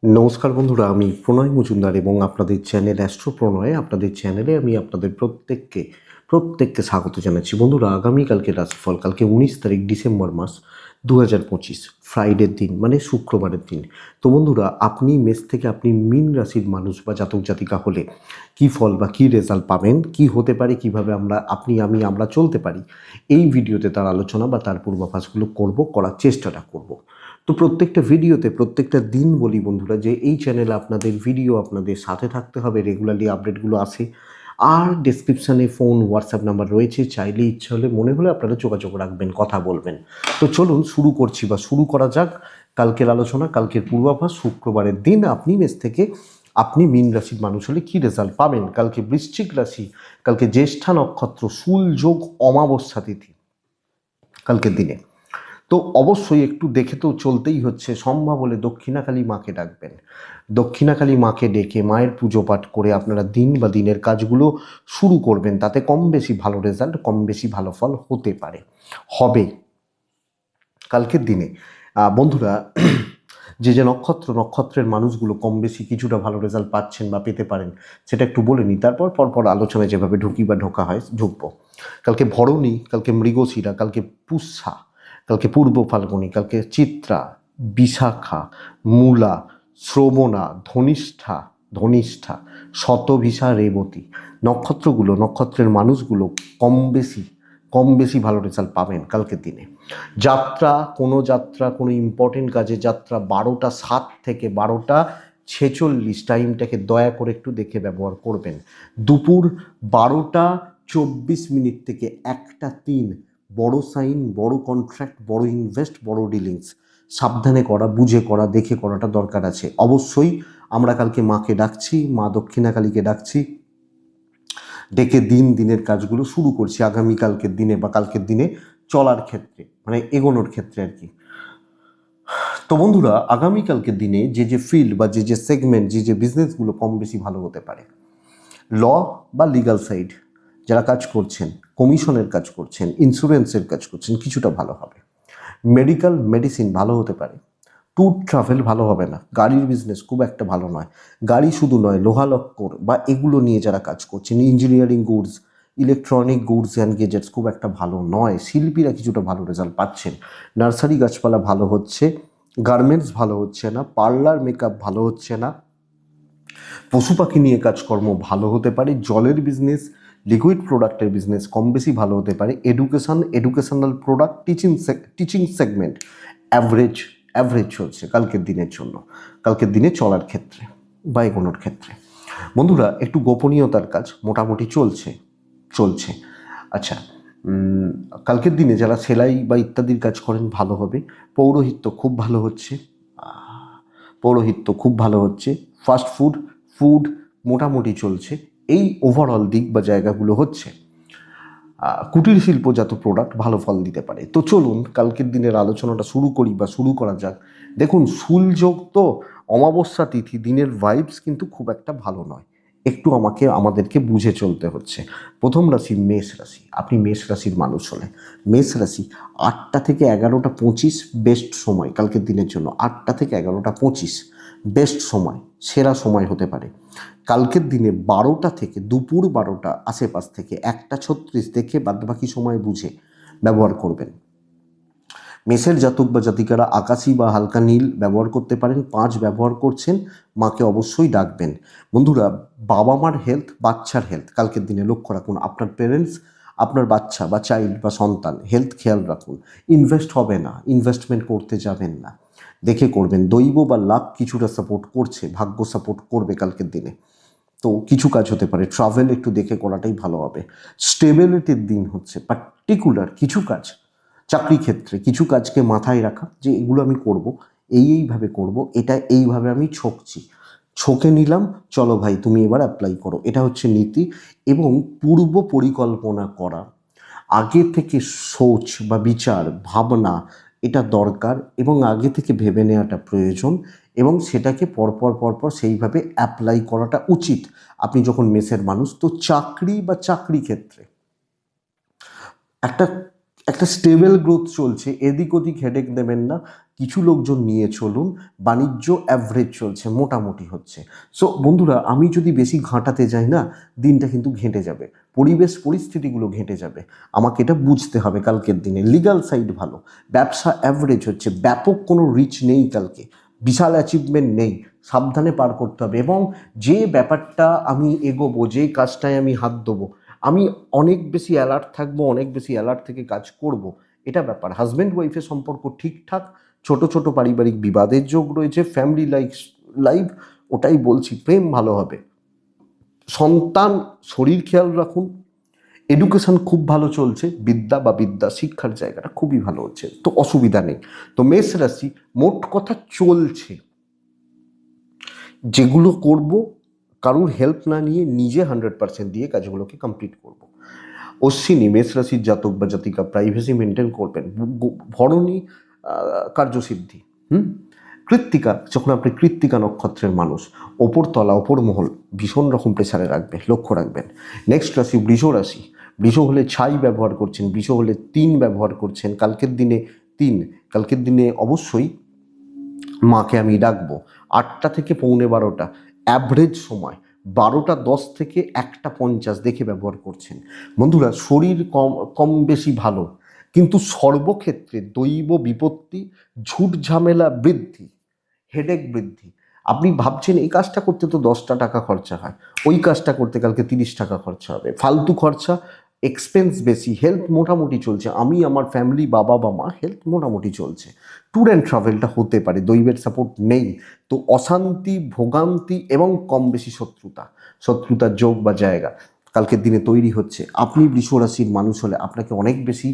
নমস্কার বন্ধুরা, আমি প্রণয় মজুমদার এবং আপনাদের চ্যানেল অ্যাস্ট্রো প্রণয়। আপনাদের চ্যানেলে আমি আপনাদের প্রত্যেককে স্বাগত জানাচ্ছি। বন্ধুরা, আগামীকালকে রাশিফল, কালকে 19 তারিখ ডিসেম্বর মাস 2025, ফ্রাইডের দিন, মানে শুক্রবারের দিন। তো বন্ধুরা, আপনি মেষ থেকে আপনি মীন রাশির মানুষ বা জাতক জাতিকা হলে কী ফল বা কী রেজাল্ট পাবেন, কি হতে পারে, কিভাবে আমরা চলতে পারি, এই ভিডিওতে তার আলোচনা বা তার পূর্বাভাসগুলো করার চেষ্টাটা করব। তো প্রত্যেকটা ভিডিওতে প্রত্যেকটা দিন বলি বন্ধুরা যে এই চ্যানেলে আপনাদের ভিডিও আপনাদের সাথে থাকতে হবে, রেগুলারলি আপডেটগুলো আসে। আর ডেসক্রিপশানে ফোন হোয়াটসঅ্যাপ নাম্বার রয়েছে, চাইলে ইচ্ছা হলে মনে হলে আপনারা যোগাযোগ রাখবেন, কথা বলবেন। তো চলুন শুরু করা যাক কালকের আলোচনা, কালকের পূর্বাভাস। শুক্রবারের দিন আপনি মেষ থেকে আপনি মীন রাশির মানুষ হলে কী রেজাল্ট পাবেন। কালকে বৃশ্চিক রাশি, কালকে জ্যেষ্ঠা নক্ষত্র, শুল যোগ, অমাবস্যা তিথি কালকের দিনে। তো অবশ্যই একটু দেখে তো চলতেই হচ্ছে। সম্ভব হলে দক্ষিণাকালী মাকে ডাকবেন। দক্ষিণাকালী মাকে ডেকে মায়ের পুজো পাঠ করে আপনারা দিন বা দিনের কাজগুলো শুরু করবেন। তাতে কম বেশি ভালো রেজাল্ট, কম বেশি ভালো ফল হতে পারে, হবে কালকের দিনে। বন্ধুরা, যে নক্ষত্রের মানুষগুলো কম বেশি কিছুটা ভালো রেজাল্ট পাচ্ছেন বা পেতে পারেন, সেটা একটু বলে নিই, তারপর পরপর আলোচনায় যেভাবে ঢুকি বা ঢোকা হয় ঢুকবো। কালকে ভরণী, কালকে মৃগশিরা, কালকে পুষ্যা, কালকে পূর্ব ফাল্গুনী, কালকে চিত্রা, বিশাখা, মূলা, শ্রবণা, ধনিষ্ঠা, শতভিষা, রেবতী। নক্ষত্রের মানুষগুলো কম বেশি ভালো রেজাল্ট পাবেন কালকের দিনে। কোনো ইম্পর্টেন্ট কাজে যাত্রা 12টা 7 থেকে 12টা 46, টাইমটাকে দয়া করে একটু দেখে ব্যবহার করবেন। দুপুর 12টা 24 থেকে 1টা 3, বড় সাইন, বড় কন্ট্রাক্ট, বড় ইনভেস্ট, বড় ডিলিংস সাবধানে করা, বুঝে করা, দেখে করাটা দরকার আছে। অবশ্যই আমরা কালকে মাকে ডাকছি, মা দক্ষিণাকালীকে ডাকছি, ডেকে দিনের কাজগুলো শুরু করছি আগামীকালকের দিনে বা কালকের দিনে চলার ক্ষেত্রে, মানে এগোনোর ক্ষেত্রে আর কি। তো বন্ধুরা, আগামীকালকের দিনে যে ফিল্ড বা যে সেগমেন্ট, যে বিজনেসগুলো কম বেশি ভালো হতে পারে, ল বা লিগাল সাইড যারা কাজ করছেন, কমিশনের কাজ করছেন, ইন্স্যুরেন্সের কাজ করছেন, কিছুটা ভালো হবে। মেডিসিন ভালো হতে পারে। ট্যুর ট্রাভেল ভালো হবে না। গাড়ির বিজনেস খুব একটা ভালো নয়। গাড়ি শুধু নয়, লোহা লক্কর বা এগুলো নিয়ে যারা কাজ করছেন, engineering goods, electronic goods and gadgets খুব একটা ভালো নয়। শিল্পীরা কিছুটা ভালো রেজাল্ট পাচ্ছেন। নার্সারি গাছপালা ভালো হচ্ছে, গার্মেন্টস ভালো হচ্ছে না, পার্লার মেকআপ ভালো হচ্ছে না, পশু পাখি নিয়ে কাজকর্ম ভালো হতে পারে, জলের বিজনেস, লিকুইড প্রোডাক্টের বিজনেস কম বেশি ভালো হতে পারে, educational product, teaching segment average চলছে কালকের দিনে চলার ক্ষেত্রে বা এগোনোর ক্ষেত্রে। বন্ধুরা, একটু গোপনীয়তার কাজ মোটামুটি চলছে। আচ্ছা, কালকের দিনে যারা সেলাই বা ইত্যাদির কাজ করেন ভালো হবে। পৌরোহিত্য খুব ভালো হচ্ছে। ফাস্ট ফুড মোটামুটি চলছে। এই ওভারঅল দিক বা জায়গাগুলো হচ্ছে। কুটির শিল্পজাত প্রোডাক্ট ভালো ফল দিতে পারে। তো চলুন কালকের দিনের আলোচনাটা শুরু করা যাক। দেখুন, শুলযোগ তো, অমাবস্যা তিথি, দিনের ভাইবস কিন্তু খুব একটা ভালো নয়। একটু আমাদেরকে বুঝে চলতে হচ্ছে। প্রথম রাশি মেষ রাশি। আপনি মেষ রাশির মানুষ হলে, মেষ রাশি 8টা থেকে 11টা 25 বেস্ট সময় কালকের দিনের জন্য। 8টা থেকে 11টা 25 বেস্ট সময়, সেরা সময় হতে পারে। কালকের দিনে 12টা থেকে দুপুর 12টা আশেপাশ থেকে 1টা 36 দেখে বাদবাকি সময় বুঝে ব্যবহার করবেন। মেষের জাতক বা জাতিকারা আকাশি বা হালকা নীল ব্যবহার করতে পারেন। 5 ব্যবহার করছেন, মাকে অবশ্যই ডাকবেন। বন্ধুরা, বাবা মার হেলথ, বাচ্চার হেলথ কালকের দিনে লক্ষ্য রাখুন। আপনার পেরেন্টস, আপনার বাচ্চা বা চাইল্ড বা সন্তান হেলথ খেয়াল রাখুন। ইনভেস্টমেন্ট করতে যাবেন না, দেখে করবেন। দৈব বা লাক কিছুটা সাপোর্ট করছে, ভাগ্য সাপোর্ট করবে কালকের দিনে। তো কিছু কাজ হতে পারে, ট্রাভেল একটু দেখে করাটাই ভালো হবে। স্টেবিলিটির দিন হচ্ছে, পার্টিকুলার কিছু কাজ, চাকরি ক্ষেত্রে কিছু কাজকে মাথায় রাখা যে এগুলো আমি করব, এইভাবে করব, এটা এইভাবে আমি ছকে নিলাম, চলো ভাই তুমি এবার অ্যাপ্লাই করো, এটা হচ্ছে নীতি। এবং পূর্ব পরিকল্পনা করা, আগে থেকে সোচ বা বিচার ভাবনা, এটা দরকার এবং আগে থেকে ভেবে নেওয়াটা প্রয়োজন এবং সেটাকে পরপর সেইভাবে অ্যাপ্লাই করাটা উচিত। আপনি যখন মেসের মানুষ, তো চাকরি ক্ষেত্রে একটা একটা স্টেবল গ্রোথ চলছে, এদিক ওদিক হেডেক দেবেন না, কিছু লোকজন নিয়ে চলুন, বাণিজ্য অ্যাভারেজ চলছে, মোটামুটি হচ্ছে। সো বন্ধুরা, আমি যদি বেশি ঘাঁটাতে যাই না, দিনটা কিন্তু ঘেঁটে যাবে, পরিবেশ পরিস্থিতিগুলো ঘেঁটে যাবে, আমাকে এটা বুঝতে হবে। কালকের দিনে লিগ্যাল সাইড ভালো, ব্যবসা অ্যাভারেজ হচ্ছে, ব্যাপক কোনো রিচ নেই কালকে, বিশাল অ্যাচিভমেন্ট নেই, সাবধানে পার করতে হবে। এবং যে ব্যাপারটা আমি এগোবো, যে কাজটায় আমি হাত দেবো, আমি অনেক বেশি অ্যালার্ট থাকবো, অনেক বেশি অ্যালার্ট থেকে কাজ করব, এটা ব্যাপার। হাজব্যান্ড ওয়াইফের সম্পর্ক ঠিকঠাক, ছোট ছোট পারিবারিক বিবাদের যোগ রয়েছে, ফ্যামিলি লাইফ ওটাই বলছি, প্রেম ভালো হবে, সন্তান শরীর খেয়াল রাখুন, এডুকেশন খুব ভালো চলছে, বিদ্যা শিক্ষার জায়গাটা খুবই ভালো হচ্ছে, তো অসুবিধা নেই। তো মেষ রাশি মোট কথা চলছে, যেগুলো করব কারুর হেল্প না নিয়ে নিজে 100% দিয়ে কাজগুলোকে কমপ্লিট করব। অশ্বিনী মেষ রাশির জাতক বা জাতিকা প্রাইভেসি মেনটেন করবেন, ভরণী কার্যসিদ্ধি। কৃত্তিকা, যখন আপনি কৃত্তিকা নক্ষত্রের মানুষ, ওপরতলা ওপর মহল ভীষণ রকম প্রেসারে রাখবে, লক্ষ্য রাখবেন। নেক্সট রাশি বৃষ রাশি, বৃষ হলে ছাই ব্যবহার করছেন, বৃষ হলে 3 ব্যবহার করছেন, কালকের দিনে 3, কালকের দিনে অবশ্যই মাকে আমি ডাকবো 8টা থেকে পৌনে 12টা, অ্যাভারেজ সময় 12টা 10 থেকে 1টা 50 দেখে ব্যবহার করছেন। বন্ধুরা, শরীর কম কম বেশি ভালো, কিন্তু সর্বক্ষেত্রে দৈব বিপত্তি, ঝুট ঝামেলা বৃদ্ধি, হেডেক বৃদ্ধি। আপনি ভাবছেন এই কাজটা করতে তো 10টা টাকা খরচা হয়, ওই কাজটা করতে কালকে 30 টাকা খরচা হবে, ফালতু খরচা, এক্সপেন্স বেশি, হেলথ মোটামুটি চলছে, আমি আমার ফ্যামিলি বাবা বা মা হেলথ মোটামুটি চলছে। ট্যুর অ্যান্ড ট্রাভেলটা হতে পারে, দৈবের সাপোর্ট নেই, তো অশান্তি ভোগান্তি এবং কম বেশি শত্রুতার যোগ বা জায়গা কালকের দিনে তৈরি হচ্ছে। আপনি বৃষ রাশির মানুষ হলে আপনাকে অনেক বেশি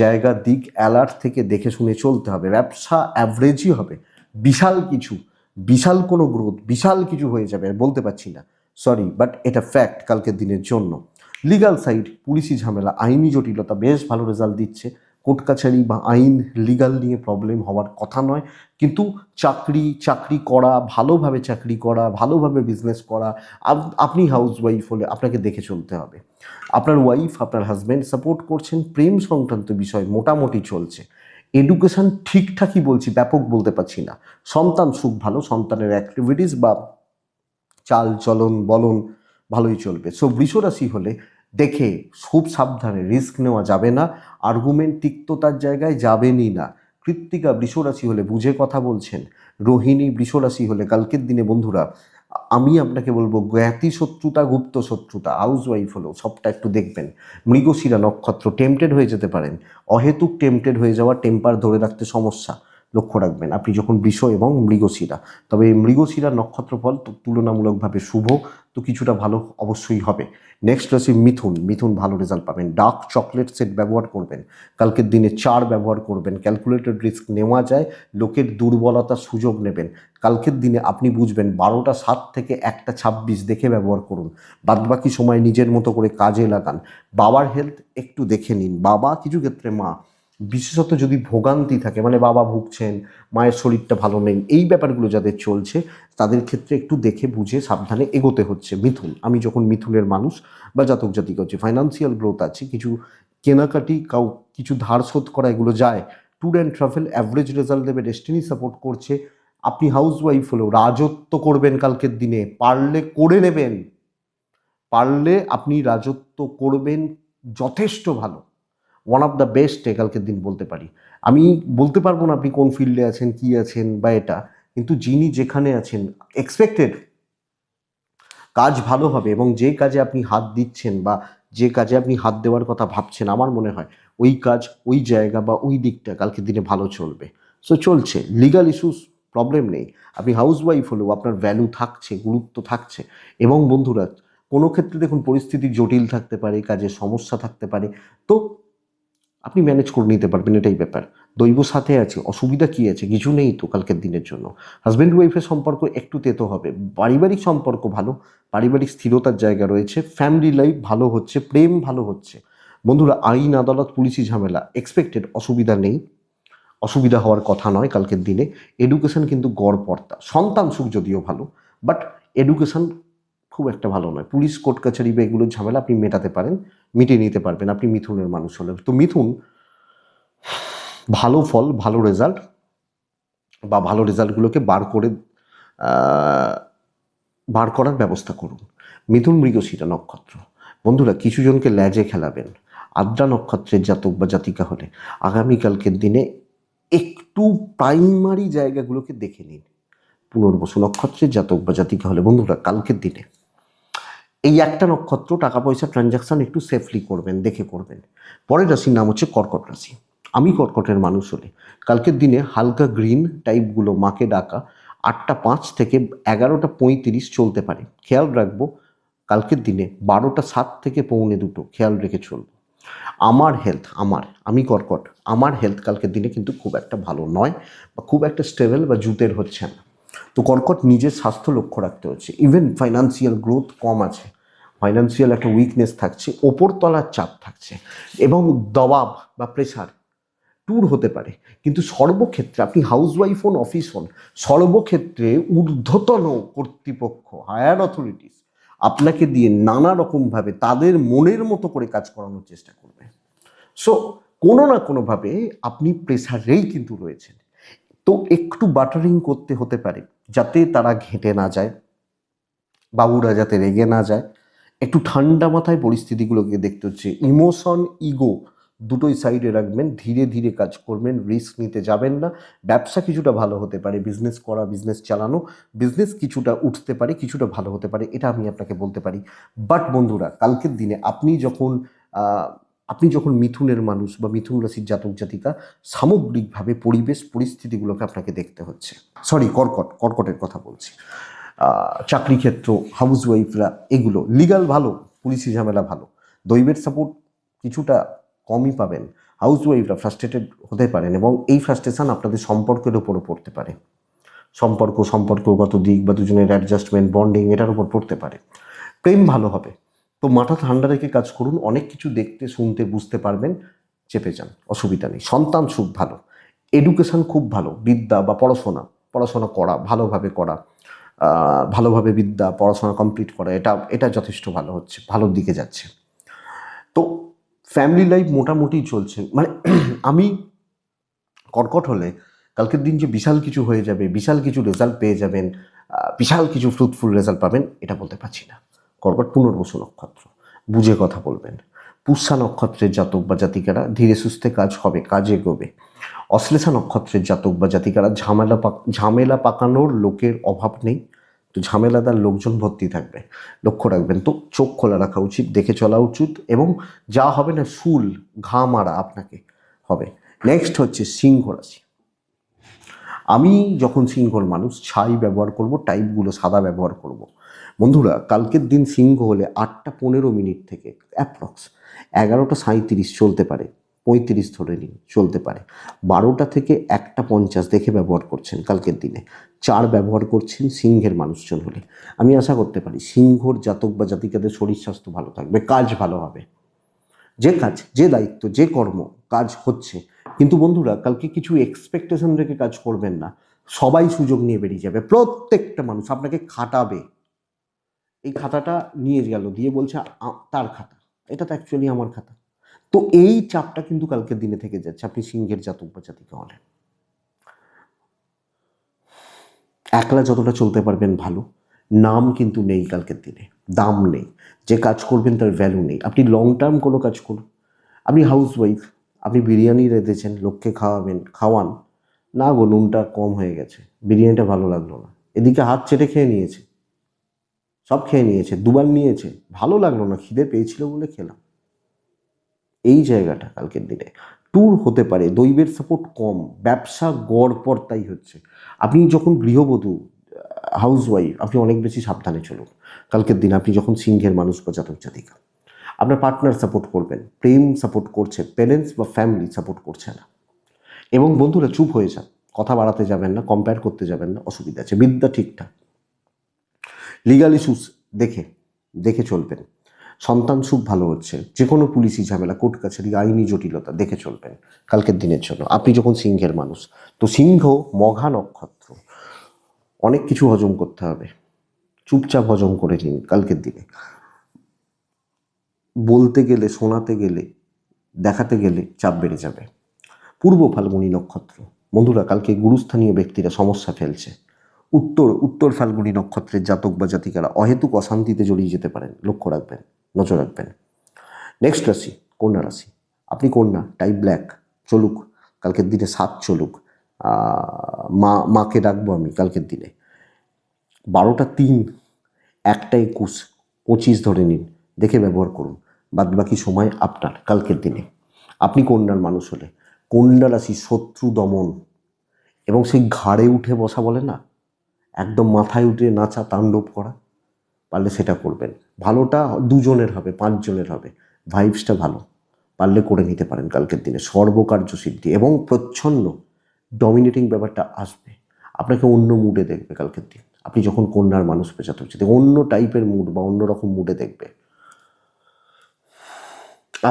জায়গা দিক অ্যালার্ট থেকে দেখে শুনে চলতে হবে। ব্যবসা অ্যাভারেজই হবে, বিশাল কোনো গ্রোথ, বিশাল কিছু হয়ে যাবে বলতে পারছি না, সরি, বাট এটা ফ্যাক্ট কালকের দিনের জন্য। লিগাল সাইড, পুলিশি ঝামেলা, আইনি জটিলতা বেশ ভালো রেজাল্ট দিচ্ছে, কোর্ট কাছারি বা আইন লিগাল নিয়ে প্রবলেম হওয়ার কথা নয়, কিন্তু চাকরি করা, ভালোভাবে চাকরি করা, ভালোভাবে বিজনেস করা, আপনি হাউস ওয়াইফ হলে আপনাকে দেখে চলতে হবে। আপনার ওয়াইফ, আপনার হাজব্যান্ড সাপোর্ট করছেন, প্রেম সংক্রান্ত বিষয় মোটামুটি চলছে, এডুকেশন ঠিকঠাকই বলছি, ব্যাপক বলতে পারছি না, সন্তান সুখ ভালো, সন্তানের অ্যাক্টিভিটিস বা চাল চলন বলন ভালোই চলবে। সো বৃষ রাশি হলে দেখে খুব সাবধানে, রিস্ক নেওয়া যাবে না, আর্গুমেন্ট তিক্ততার জায়গায় যাবেনই না। কৃত্তিকা বৃষ রাশি হলে বুঝে কথা বলছেন, রোহিণী বৃষ রাশি হলে কালকের দিনে বন্ধুরা আমি আপনাকে বলবো জ্ঞাতি শত্রুতা গুপ্ত শত্রুতা, হাউস ওয়াইফ হলেও সবটা একটু দেখবেন। মৃগশিরা নক্ষত্র, টেম্পটেড হয়ে যেতে পারেন, অহেতুক টেম্পটেড হয়ে যাওয়া, টেম্পার ধরে রাখতে সমস্যা, লক্ষ্য রাখবেন আপনি যখন বৃষ এবং মৃগশিরা। তবে মৃগশিরা নক্ষত্রফল তুলনামূলকভাবে শুভ, তো কিছুটা ভালো অবশ্যই হবে। নেক্সট রাশি মিথুন ভালো রেজাল্ট পাবেন, ডার্ক চকলেট সেট ব্যবহার করবেন, কালকের দিনে 4 ব্যবহার করবেন, ক্যালকুলেটেড রিস্ক নেওয়া যায়, লোকের দুর্বলতার সুযোগ নেবেন, কালকের দিনে আপনি বুঝবেন 12টা 7 থেকে 1টা 26 দেখে ব্যবহার করুন, বাদবাকি সময় নিজের মতো করে কাজে লাগান। বাবার হেলথ একটু দেখে নিন, বাবা কিছু ক্ষেত্রে মা, বিশেষত যদি ভোগান্তি থাকে, মানে বাবা ভুগছেন, মায়ের শরীরটা ভালো নেই, এই ব্যাপারগুলো যাদের চলছে তাদের ক্ষেত্রে একটু দেখে বুঝে সাবধানে এগোতে হচ্ছে। আমি যখন মিথুনের মানুষ বা জাতক জাতিকা হচ্ছে, ফাইন্যান্সিয়াল গ্রোথ আছে, কিছু কেনাকাটি কিছু ধার শোধ করা এগুলো যায়, tour and travel average result দেবে, ডেস্টিনি সাপোর্ট করছে। আপনি হাউস ওয়াইফ হলেও রাজত্ব করবেন কালকের দিনে, পারলে করে নেবেন, পারলে আপনি রাজত্ব করবেন, যথেষ্ট ভালো, ওয়ান অফ দ্য বেস্ট কালকের দিন বলতে পারি। আমি বলতে পারবো না আপনি কোন ফিল্ডে আছেন, কি আছেন বা এটা, কিন্তু যিনি যেখানে আছেন এক্সপেক্টেড কাজ ভালো হবে, এবং যে কাজে আপনি হাত দিচ্ছেন বা যে কাজে আপনি হাত দেওয়ার কথা ভাবছেন, আমার মনে হয় ওই কাজ, ওই জায়গা বা ওই দিকটা কালকের দিনে ভালো চলবে। সো চলছে, লিগাল ইস্যুস প্রবলেম নেই, আপনি হাউস ওয়াইফ হলেও আপনার ভ্যালু থাকছে, গুরুত্ব থাকছে। এবং বন্ধুরা, কোনো ক্ষেত্রে দেখুন পরিস্থিতি জটিল থাকতে পারে, কাজে সমস্যা থাকতে পারে, তো আপনি ম্যানেজ করে নিতে পারবেন, এটাই ব্যাপার। দৈব সাথে আছে, অসুবিধা কী আছে, কিছু নেই তো কালকের দিনের জন্য। হাজব্যান্ড ওয়াইফের সম্পর্ক একটু তেতো হবে, পারিবারিক সম্পর্ক ভালো, পারিবারিক স্থিরতার জায়গা রয়েছে, ফ্যামিলি লাইফ ভালো হচ্ছে, প্রেম ভালো হচ্ছে। বন্ধুরা, আইন আদালত পুলিশি ঝামেলা এক্সপেক্টেড, অসুবিধা নেই, অসুবিধা হওয়ার কথা নয় কালকের দিনে। এডুকেশন কিন্তু গড়পড়তা, সন্তান সুখ যদিও ভালো, বাট এডুকেশন খুব একটা ভালো নয়। পুলিশ কোর্ট কাছারি বা এগুলোর ঝামেলা আপনি মেটাতে পারেন, মিটিয়ে নিতে পারবেন আপনি মিথুনের মানুষ হলে। তো মিথুন ভালো ফল, ভালো রেজাল্ট বা ভালো রেজাল্টগুলোকে বার করার ব্যবস্থা করুন। মিথুন মৃগশিরা নক্ষত্র, বন্ধুরা কিছু জনকে ল্যাজে খেলাবেন। আদ্রা নক্ষত্রের জাতক বা জাতিকা হলে আগামীকালকের দিনে একটু প্রাইমারি জায়গাগুলোকে দেখে নিন। পুনর্বসু নক্ষত্রের জাতক বা জাতিকা হলে বন্ধুরা কালকের দিনে এই একটা নক্ষত্র টাকা পয়সা ট্রানজাকশন একটু সেফলি করবেন, দেখে করবেন। পরের রাশির নাম হচ্ছে কর্কট রাশি। আমি কর্কটের মানুষ হলে কালকের দিনে হালকা গ্রিন টাইপগুলো মাকে ডাকা 8টা 5 থেকে 11টা 35 চলতে পারে, খেয়াল রাখবো। কালকের দিনে 12টা 7 থেকে 1:45 খেয়াল রেখে চলবো। আমি কর্কট, আমার হেলথ কালকের দিনে কিন্তু খুব একটা ভালো নয় বা খুব একটা স্টেবল বা জুতের হচ্ছে না। তো কর্কট নিজের স্বাস্থ্য লক্ষ্য রাখতে হচ্ছে। ইভেন ফাইন্যান্সিয়াল গ্রোথ কম আছে, ফাইন্যান্সিয়াল একটা উইকনেস থাকছে, ওপরতলার চাপ থাকছে এবং দবাব বা প্রেশার ট্যুর হতে পারে। কিন্তু সর্বক্ষেত্রে আপনি হাউসওয়াইফ হন, অফিস হন, সর্বক্ষেত্রে ঊর্ধ্বতন কর্তৃপক্ষ, হায়ার অথরিটিস আপনাকে দিয়ে নানা রকমভাবে তাদের মনের মতো করে কাজ করানোর চেষ্টা করবে। সো কোনো না কোনোভাবে আপনি প্রেশারেই কিন্তু রয়েছেন। তো একটু বাটারিং করতে হতে পারে যাতে তারা ঘেঁটে না যায়, বাবুরা যাতে রেগে না যায়। একটু ঠান্ডা মাথায় পরিস্থিতিগুলোকে দেখতে হচ্ছে। ইমোশন, ইগো দুটোই সাইডে রাখবেন, ধীরে ধীরে কাজ করবেন, রিস্ক নিতে যাবেন না। ব্যবসা কিছুটা ভালো হতে পারে, বিজনেস করা, বিজনেস চালানো, বিজনেস কিছুটা উঠতে পারে, কিছুটা ভালো হতে পারে, এটা আমি আপনাকে বলতে পারি। বাট বন্ধুরা কালকের দিনে আপনি যখন মিথুনের মানুষ বা মিথুন রাশির জাতক জাতিকা, সামগ্রিকভাবে পরিবেশ পরিস্থিতিগুলোকে আপনাকে দেখতে হচ্ছে। সরি, কর্কটের কথা বলছি। চাকরি ক্ষেত্র, হাউস ওয়াইফরা, এগুলো লিগাল ভালো, পুলিশি ঝামেলা ভালো, দৈবের সাপোর্ট কিছুটা কমই পাবেন। হাউস ওয়াইফরা ফ্রাস্ট্রেটেড হতে পারেন এবং এই ফ্রাস্ট্রেশন আপনাদের সম্পর্কের উপরও পড়তে পারে। সম্পর্কগত দিক বা দুজনের অ্যাডজাস্টমেন্ট, বন্ডিং, এটার উপর পড়তে পারে। প্রেম ভালো হবে। তো মাথা ঠান্ডা রেখে কাজ করুন, অনেক কিছু দেখতে শুনতে বুঝতে পারবেন, চেপে যান, অসুবিধা নেই। সন্তান সুখ ভালো, এডুকেশন খুব ভালো, বিদ্যা বা পড়াশোনা করা, ভালোভাবে করা, ভালোভাবে বিদ্যা পড়াশোনা কমপ্লিট করা, এটা যথেষ্ট ভালো হচ্ছে, ভালোর দিকে যাচ্ছে। তো ফ্যামিলি লাইফ মোটামুটি চলছে। মানে আমি কর্কট হলে কালকের দিন যে বিশাল কিছু হয়ে যাবে, বিশাল কিছু রেজাল্ট পেয়ে যাবেন, বিশাল কিছু ফ্রুটফুল রেজাল্ট পাবেন, এটা বলতে পারছি না। কর্কট পুনর্বসু নক্ষত্র, বুঝে কথা বলবেন। পুষ্যা নক্ষত্রের জাতক বা জাতিকারা ধীরে সুস্থে কাজ হবে, কাজে এগোবে। অশ্লেষা নক্ষত্রের জাতক বা জাতিকারা ঝামেলা পাকানোর লোকের অভাব নেই, তো ঝামেলাদার লোকজন ভর্তি থাকবে, লক্ষ্য রাখবেন। তো চোখ খোলা রাখা উচিত, দেখে চলা উচিত, এবং যা হবে না শুল ঘা মারা আপনাকে হবে। নেক্সট হচ্ছে সিংহ রাশি। আমি যখন সিংহর মানুষ, ছাই ব্যবহার করব, টাইপগুলো সাদা ব্যবহার করব। বন্ধুরা কালকের দিন সিংহ হলে 8টা 15 থেকে অ্যাপ্রক্স 11টা 37 চলতে পারে, 35 ধরে নিন চলতে পারে। 12টা থেকে 1টা 50 দেখে ব্যবহার করছেন কালকের দিনে, 4 ব্যবহার করছেন সিংহের মানুষজন হলে। আমি আশা করতে পারি সিংহর জাতক বা জাতিকাদের শরীর স্বাস্থ্য ভালো থাকবে, কাজ ভালো হবে, যে কাজ, যে দায়িত্ব, যে কর্ম, কাজ হচ্ছে। কিন্তু বন্ধুরা কালকে কিছু এক্সপেকটেশন রেখে কাজ করবেন না। সবাই সুযোগ নিয়ে বেরিয়ে যাবে, প্রত্যেকটা মানুষ আপনাকে খাটাবে। এই খাতাটা নিয়ে গেল, দিয়ে বলছে তার খাতা, এটা তো অ্যাকচুয়ালি আমার খাতা। তো এই চাপটা কিন্তু কালকের দিনে থেকে যাচ্ছে আপনি সিংহের জাতক বা জাতিকা হলে। একলা যতটা চলতে পারবেন ভালো, নাম কিন্তু নেই কালকের দিনে, দাম নেই। যে কাজ করবেন তার ভ্যালু নেই। আপনি লং টার্ম কোনো কাজ করুন। আপনি হাউস ওয়াইফ, আপনি বিরিয়ানি রেঁধেছেন, লোককে খাওয়ান, না গো নুনটা কম হয়ে গেছে, বিরিয়ানিটা ভালো লাগলো না, এদিকে হাত চেটে খেয়ে নিয়েছে, সব খেয়ে নিয়েছে, দুবার নিয়েছে, ভালো লাগলো না, খিদে পেয়েছিল বলে খেলাম। এই জায়গাটা কালকের দিনে ট্যুর হতে পারে, দৈবের সাপোর্ট কম, ব্যবসা গড়পড়তাই হচ্ছে। আপনি যখন গৃহবধূ, হাউস ওয়াইফ, আপনি অনেক বেশি সাবধানে চলুন কালকের দিনে। আপনি যখন সিংহের মানুষ বা জাতক জাতিকা, আপনার পার্টনার সাপোর্ট করবেন, প্রেম সাপোর্ট করছে, প্যারেন্টস বা ফ্যামিলি সাপোর্ট করছে না। এবং বন্ধুরা চুপ হয়ে যান, কথা বাড়াতে যাবেন না, কম্পেয়ার করতে যাবেন না, অসুবিধা আছে। বিদ্যা ঠিকঠাক, লিগাল ইস্যুস দেখে দেখে চলবেন। সন্তান সুখ ভালো হচ্ছে, যে কোনো পুলিশি ঝামেলা, কোর্ট কাছারি, আইনি জটিলতা দেখে চলবেন কালকের দিনের জন্য, আপনি যখন সিংহের মানুষ। তো সিংহ মঘা নক্ষত্র, অনেক কিছু হজম করতে হবে, চুপচাপ হজম করে নিন কালকের দিনে। বলতে গেলে, শোনাতে গেলে, দেখাতে গেলে চাপ বেড়ে যাবে। পূর্ব ফাল্গুনী নক্ষত্র, বন্ধুরা কালকে গুরুস্থানীয় ব্যক্তিরা সমস্যা ফেলছে। উত্তর ফাল্গুনী নক্ষত্রের জাতক বা জাতিকারা অহেতুক অশান্তিতে জড়িয়ে যেতে পারেন, লক্ষ্য রাখবেন, নজর রাখবেন। নেক্সট রাশি কন্যা রাশি। আপনি কন্যা, টাইপ ব্ল্যাক চলুক, কালকের দিনে 7 চলুক। মাকে ডাকবো আমি কালকের দিনে। 12টা 3, 1টা 21, 25 ধরে নিন, দেখে ব্যবহার করুন। বাদবাকি সময় আপনার কালকের দিনে। আপনি কন্যার মানুষ হলে কন্যা রাশি শত্রু দমন এবং সেই ঘাড়ে উঠে বসা বলে না, একদম মাথায় উঠে নাচা, তাণ্ডব করা, পারলে সেটা করবেন। ভালোটা 2 জনের হবে, 5 জনের হবে, ভাইবসটা ভালো, পারলে করে নিতে পারেন কালকের দিনে। সর্বকার্য সিদ্ধি এবং প্রচ্ছন্ন ডমিনেটিং ব্যাপারটা আসবে, আপনাকে অন্য মুডে দেখবে কালকের দিন। আপনি যখন কন্যার মানুষ পেঁচাতে হচ্ছে, অন্য টাইপের মুড বা অন্যরকম মুডে দেখবে।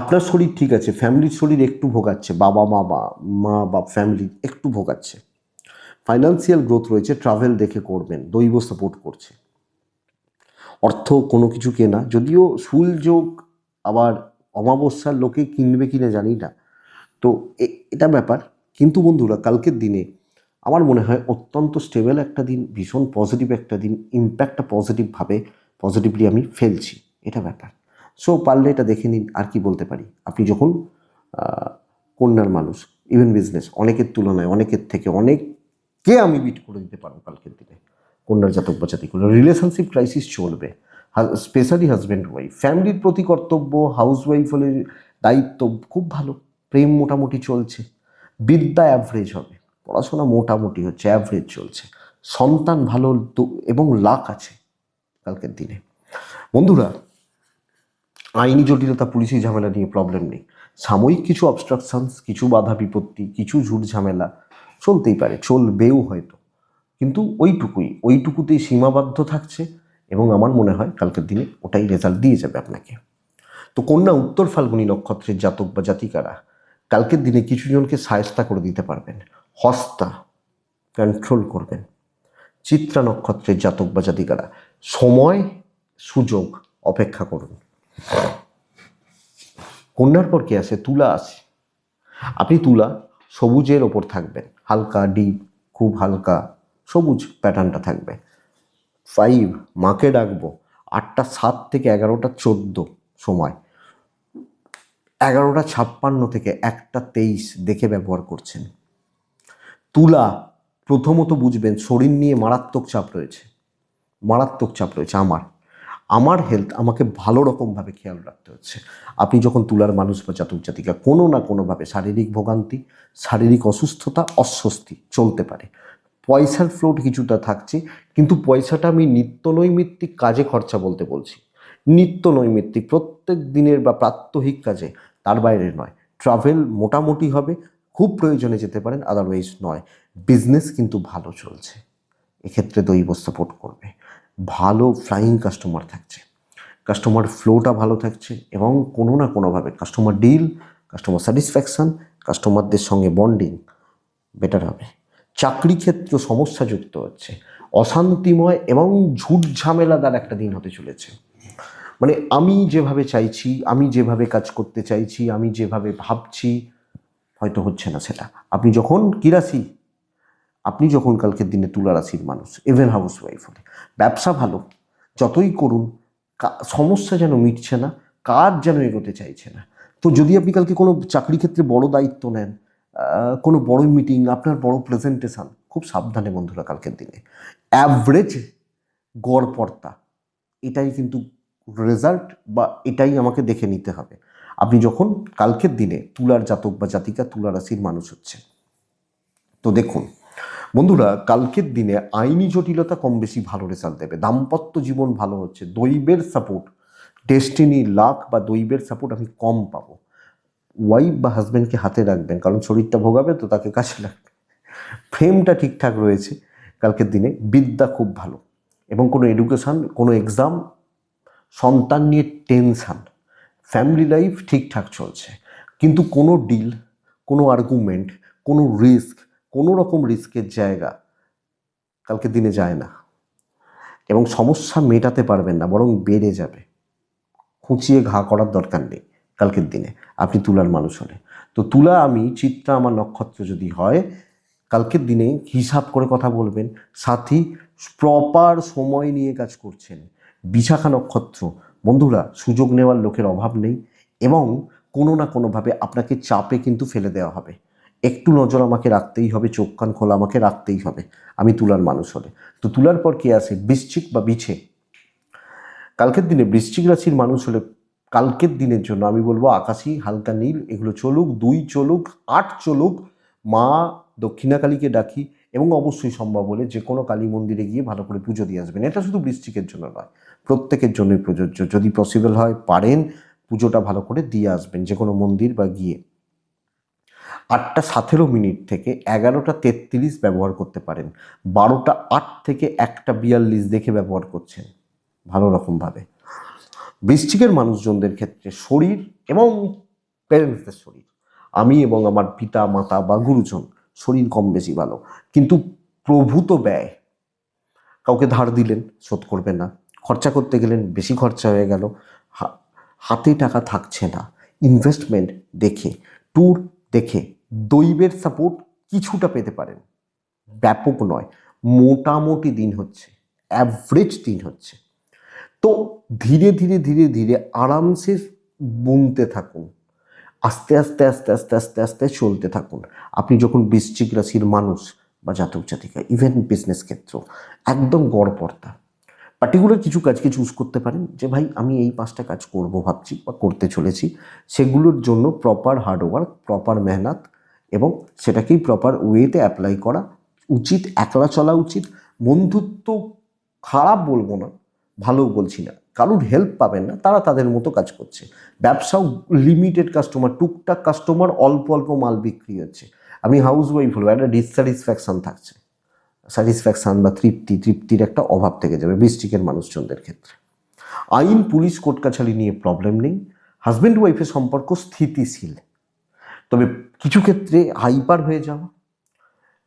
আপনার শরীর ঠিক আছে, ফ্যামিলির শরীর একটু ভোগাচ্ছে, মা বা ফ্যামিলি একটু ভোগাচ্ছে। ফাইন্যান্সিয়াল গ্রোথ রয়েছে, ট্রাভেল দেখে করবেন, দৈব সাপোর্ট করছে। অর্থ কোনো কিছু কেনা, যদিও সুলযোগ আবার অমাবস্যার লোকে কিনবে কিনা জানি না, তো এটা ব্যাপার। কিন্তু বন্ধুরা কালকের দিনে আমার মনে হয় অত্যন্ত স্টেবল একটা দিন, ভীষণ পজিটিভ একটা দিন, ইম্প্যাক্টটা পজিটিভলি আমি ফেলছি, এটা ব্যাপার। সো পারলে এটা দেখে নিন। আর কি বলতে পারি, আপনি যখন কন্যার মানুষ, ইভেন বিজনেস অনেকের তুলনায়, অনেকের থেকে অনেককে আমি বিট করে দিতে পারবো কালকের দিনে। কন্যার জাতক বা জাতিগুলো রিলেশনশিপ ক্রাইসিস চলবে, স্পেশালি হাজব্যান্ড ওয়াইফ, ফ্যামিলির প্রতি কর্তব্য, হাউস ওয়াইফ হলে দায়িত্ব খুব ভালো, প্রেম মোটামুটি চলছে, বিদ্যা অ্যাভারেজ হবে, পড়াশোনা মোটামুটি হচ্ছে, অ্যাভারেজ চলছে, সন্তান ভালো এবং লাক আছে কালকের দিনে। বন্ধুরা আইনি জটিলতা, পুলিশি ঝামেলা নিয়ে প্রবলেম নেই। সাময়িক কিছু অবস্ট্রাকশনস, কিছু বাধা বিপত্তি, কিছু ঝুট ঝামেলা চলতেই পারে, চলবেও হয়তো, কিন্তু ওইটুকুতেই সীমাবদ্ধ থাকছে এবং আমার মনে হয় কালকের দিনে ওটাই রেজাল্ট দিয়ে যাবে আপনাকে। তো কন্যা উত্তর ফাল্গুনী নক্ষত্রের জাতক বা জাতিকারা কালকের দিনে কিছু জনকে সায়স্তা করে দিতে পারবেন, হস্তা কন্ট্রোল করবেন। চিত্রা নক্ষত্রের জাতক বা জাতিকারা সময় সুযোগ অপেক্ষা করুন। কন্যার পর কে আসে? তুলা আসে। আপনি তুলা সবুজের ওপর থাকবেন, হালকা ডিপ, খুব হালকা সবুজ প্যাটার্নটা থাকবে। 5 মাকে ডাকবো, 8টা 7 থেকে 11টা 14 সময়, 11টা 56 থেকে 1টা 23 দেখে ব্যবহার করছেন। তুলা প্রথমত বুঝবেন শরীর নিয়ে মারাত্মক চাপ রয়েছে, আমার হেলথ আমাকে ভালো রকমভাবে খেয়াল রাখতে হচ্ছে। আপনি যখন তুলার মানুষ বা জাতক জাতিকা কোনো না কোনোভাবে শারীরিক ভোগান্তি, শারীরিক অসুস্থতা, অস্বস্তি চলতে পারে। পয়সার ফ্লোট কিছুটা থাকছে, কিন্তু পয়সাটা আমি নিত্যনৈমিত্তিক কাজে খরচা বলতে বলছি, নিত্যনৈমিত্তিক প্রত্যেক দিনের বা প্রাত্যহিক কাজে, তার বাইরে নয়। ট্রাভেল মোটামুটি হবে, খুব প্রয়োজনে যেতে পারেন, আদারওয়াইজ নয়। বিজনেস কিন্তু ভালো চলছে, এক্ষেত্রে দৈব সাপোর্ট করবে। ভালো ফ্লাইং কাস্টমার থাকছে, কাস্টমার ফ্লোটা ভালো থাকছে এবং কোনো না কোনোভাবে কাস্টমার ডিল, কাস্টমার স্যাটিসফ্যাকশান, কাস্টমারদের সঙ্গে বন্ডিং বেটার হবে। চাকরি ক্ষেত্র সমস্যা যুক্ত হচ্ছে, অশান্তিময় এবং ঝুট ঝামেলাদার একটা দিন হতে চলেছে। মানে আমি যেভাবে চাইছি, আমি যেভাবে কাজ করতে চাইছি, আমি যেভাবে ভাবছি, হয়তো হচ্ছে না সেটা। আপনি যখন কি রাশি? আপনি যখন কালকের দিনে তুলা রাশির মানুষ, ইভেন হাউস ওয়াইফ হলে, ব্যবসা ভালো, যতই করুন সমস্যা যেন মিটছে না, কাজ যেন এগোতে চাইছে না। তো যদি আপনি কালকে কোনো চাকরি ক্ষেত্রে বড় দায়িত্ব নেন, কোনো বড় মিটিং, আপনার বড় প্রেজেন্টেশন, খুব সাবধানে বন্ধুরা কালকের দিনে। অ্যাভারেজ গড়পড়তা, এটাই কিন্তু রেজাল্ট, বা এটাই আমাকে দেখে নিতে হবে। আপনি যখন কালকের দিনে তুলার জাতক বা জাতিকা, তুলা রাশির মানুষ হচ্ছে, তো দেখুন বন্ধুরা কালকের দিনে আইনি জটিলতা কম বেশি ভালো রেজাল্ট দেবে, দাম্পত্য জীবন ভালো হচ্ছে, দৈবের সাপোর্ট, ডেস্টিনি, লাক বা দৈবের সাপোর্ট আমি কম পাবো। ওয়াইফ বা হাজব্যান্ডকে হাতে রাখবেন, কারণ শরীরটা ভোগাবে তো তাকে কাছে লাগবে। ফ্রেমটা ঠিকঠাক রয়েছে কালকের দিনে, বিদ্যা খুব ভালো এবং কোনো এডুকেশান, কোনো এক্সাম, সন্তান নিয়ে টেনশান, ফ্যামিলি লাইফ ঠিকঠাক চলছে, কিন্তু কোনো ডিল, কোনো আর্গুমেন্ট, কোনো রিস্ক, কোনো রকম রিস্কের জায়গা কালকের দিনে যায় না এবং সমস্যা মেটাতে পারবেন না, বরং বেড়ে যাবে। খুঁচিয়ে ঘা করার দরকার নেই কালকের দিনে আপনি তুলার মানুষ হলে। তো তুলা আমি, চিত্রা আমার নক্ষত্র যদি হয়, কালকের দিনে হিসাব করে কথা বলবেন। সাথী প্রপার সময় নিয়ে কাজ করছেন। বিশাখা নক্ষত্র, বন্ধুরা সুযোগ নেওয়ার লোকের অভাব নেই, এবং কোনো না কোনোভাবে আপনাকে চাপে কিন্তু ফেলে দেওয়া হবে। একটু নজর আমাকে রাখতেই হবে, চোখ কান খোলা আমাকে রাখতেই হবে, আমি তুলার মানুষ হলে। তো তুলার পর কে আসে? বৃশ্চিক বা বিছে। কালকের দিনে বৃশ্চিক রাশির মানুষ হলে কালকের দিনের জন্য আমি বলবো আকাশি, হালকা নীল এগুলো চলুক, 2 চলুক, 8 চলুক, মা দক্ষিণাকালীকে ডাকি, এবং অবশ্যই সম্ভব হলে যে কোনো কালী মন্দিরে গিয়ে ভালো করে পুজো দিয়ে আসবেন। এটা শুধু বৃশ্চিকের জন্য নয়, প্রত্যেকের জন্যই প্রযোজ্য। যদি পসিবল হয়, পারেন, পুজোটা ভালো করে দিয়ে আসবেন যে কোনো মন্দির বা গিয়ে। 8টা 17 থেকে 11টা 33 ব্যবহার করতে পারেন। 12টা 8 থেকে 1টা 42 দেখে ব্যবহার করছেন ভালো রকমভাবে। বৃশ্চিকের মানুষজনদের ক্ষেত্রে শরীর এবং প্যারেন্টসদের শরীর, আমি এবং আমার পিতা মাতা বা গুরুজন, শরীর কম বেশি ভালো, কিন্তু প্রভূত ব্যয়। কাউকে ধার দিলেন, শোধ করবেন না, খরচা করতে গেলেন, বেশি খরচা হয়ে গেল, হাতে টাকা থাকছে না, ইনভেস্টমেন্ট দেখে, ট্যুর দেখে, দৈবের সাপোর্ট কিছুটা পেতে পারেন, ব্যাপক নয়, মোটামুটি দিন হচ্ছে, অ্যাভারেজ দিন হচ্ছে। তো ধীরে ধীরে ধীরে ধীরে আরামসে বুনতে থাকুন, আস্তে আস্তে আস্তে আস্তে আস্তে আস্তে চলতে থাকুন। আপনি যখন বৃশ্চিক রাশির মানুষ বা জাতক জাতিকা, ইভেন বিজনেস ক্ষেত্র, একদম গড়পড়তা পার্টিকুলার কিছু কাজকে চুজ করতে পারেন যে ভাই আমি এই 5টা কাজ করব ভাবছি বা করতে চলেছি, সেগুলোর জন্য প্রপার হার্ডওয়ার্ক, প্রপার মেহনত, এবং সেটাকেই প্রপার ওয়েতে অ্যাপ্লাই করা উচিত। একলা চলা উচিত। বন্ধুত্ব খারাপ বলবো না, ভালোও বলছি না, কারোর হেল্প পাবেন না, তারা তাদের মতো কাজ করছে। ব্যবসাও লিমিটেড কাস্টমার, টুকটাক কাস্টমার, অল্প অল্প মাল বিক্রি হচ্ছে। আমি হাউস ওয়াইফ হলো, একটা ডিসস্যাটিসফ্যাকশন থাকছে, স্যাটিসফ্যাকশান বা তৃপ্তির একটা অভাব থেকে যাবে বৃশ্চিকের মানুষজনদের ক্ষেত্রে। আইন, পুলিশ, কোর্ট কাছারি নিয়ে প্রবলেম নেই। হাজব্যান্ড ওয়াইফের সম্পর্ক স্থিতিশীল, তবে কিছু ক্ষেত্রে হাইপার হয়ে যাওয়া,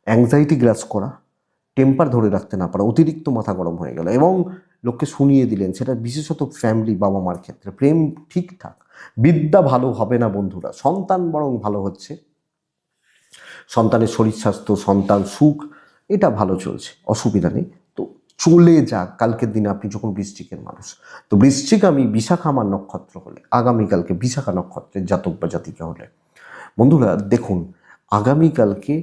অ্যাংজাইটি গ্রাস করা, টেম্পার ধরে রাখতে না পারা, অতিরিক্ত মাথা গরম হয়ে গেল এবং লোককে শুনিয়ে দিলেন, সেটা বিশেষত ফ্যামিলি, বাবা মার ক্ষেত্রে। প্রেম ঠিকঠাক, বিদ্যা ভালো হবে না বন্ধুরা, সন্তান বরং ভালো হচ্ছে, সন্তানের শরীর স্বাস্থ্য, সন্তান সুখ, এটা ভালো চলছে, অসুবিধা নেই। তো চলে যাক কালকের দিনে আপনি যখন বৃশ্চিকের মানুষ। তো বৃশ্চিক আমি, বিশাখা আমার নক্ষত্র হলে, আগামীকালকে বিশাখা নক্ষত্রের জাতক বা জাতিকা হলে, বন্ধুরা দেখুন, আগামীকালকে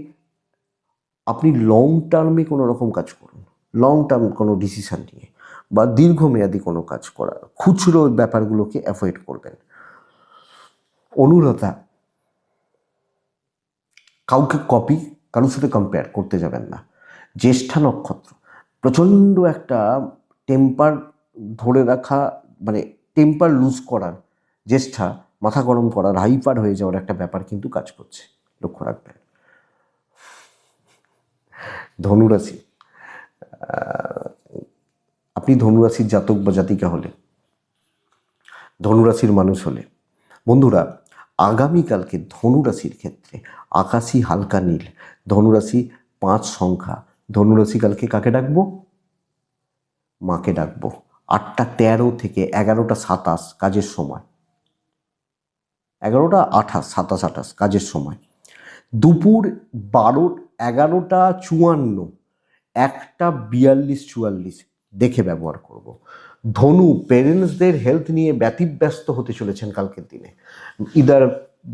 আপনি লং টার্মে কোনো রকম কাজ করুন, লং টার্ম কোনো ডিসিশান নিয়ে বা দীর্ঘমেয়াদী কোনো কাজ করা, খুচরো ব্যাপারগুলোকে অ্যাভয়েড করবেন। অনুরতা, কাউকে কপি, কারোর সাথে কম্পেয়ার করতে যাবেন না। জ্যেষ্ঠা নক্ষত্র, প্রচণ্ড একটা টেম্পার ধরে রাখা, মানে টেম্পার লুজ করার, জ্যেষ্ঠা মাথা গরম করার, হাইপার হয়ে যাওয়ার একটা ব্যাপার কিন্তু কাজ করছে, লক্ষ্য রাখবেন। ধনুরাশি, আপনি ধনুরাশির জাতক বা জাতিকা হলে, ধনুরাশির মানুষ হলে, বন্ধুরা আগামীকালকে ধনুরাশির ক্ষেত্রে আকাশি, হালকা নীল, ধনুরাশি 5 সংখ্যা, ধনুরাশি কালকে কাকে ডাকবো? মাকে ডাকবো। 8টা 13 থেকে 11টা 27 কাজের সময়, 11টা 28, 27, 28 কাজের সময়, দুপুর 11টা 54, 1টা 42, 44 দেখে ব্যবহার করব। ধনু, পেরেন্টসদের হেলথ নিয়ে ব্যতিব্যস্ত হতে চলেছেন কালকের দিনে, ইদার